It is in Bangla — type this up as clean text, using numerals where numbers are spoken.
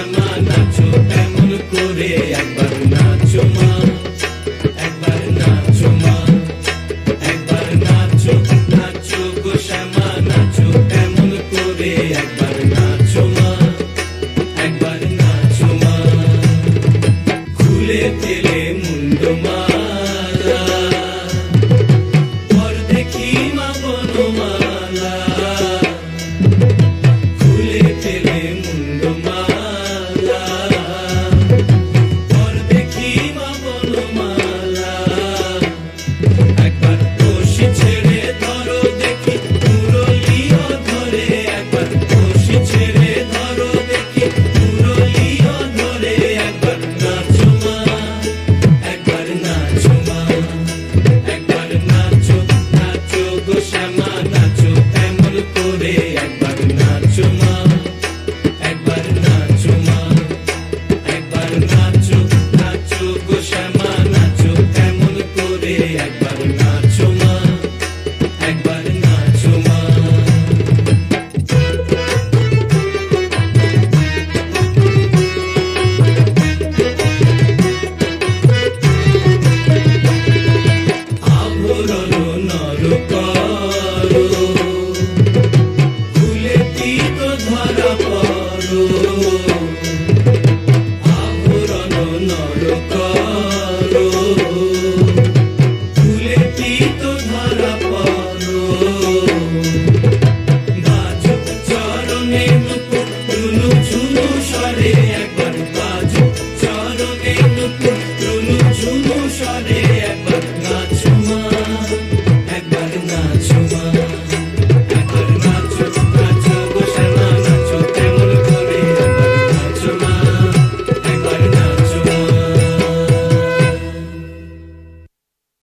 শ্যামা নাচো এমন করে, একবার নাচো মা, একবার নাচো মা, একবার নাচো, নাচো গো শ্যামা নাচো এমন করে, একবার নাচো মা, একবার নাচো মা। খুলে ফেলে মুন্ড মালা, পর দেখি মা বনমালা, খুলে ফেলে মুন্ড মালা, পর দেখি মা বনমালা। একবার কষি ছেড়ে ধরো দেখি মুরলিও ধরে, একবার কষি ছেড়ে ধরো দেখি মুরলিও ধরে, একবার নাচো মা, একবার নাচো মা, একবার নাচো, নাচো গো শ্যামা নাচো এমন করে, একবার নাচো মা, একবার নাচো মা, একবার নাচো, নাচো গো শ্যামা নাচো এমন করে, একবার নাচো মা, একবার নাচো মা। আভরণ নর করো, খুলে দিত ধরা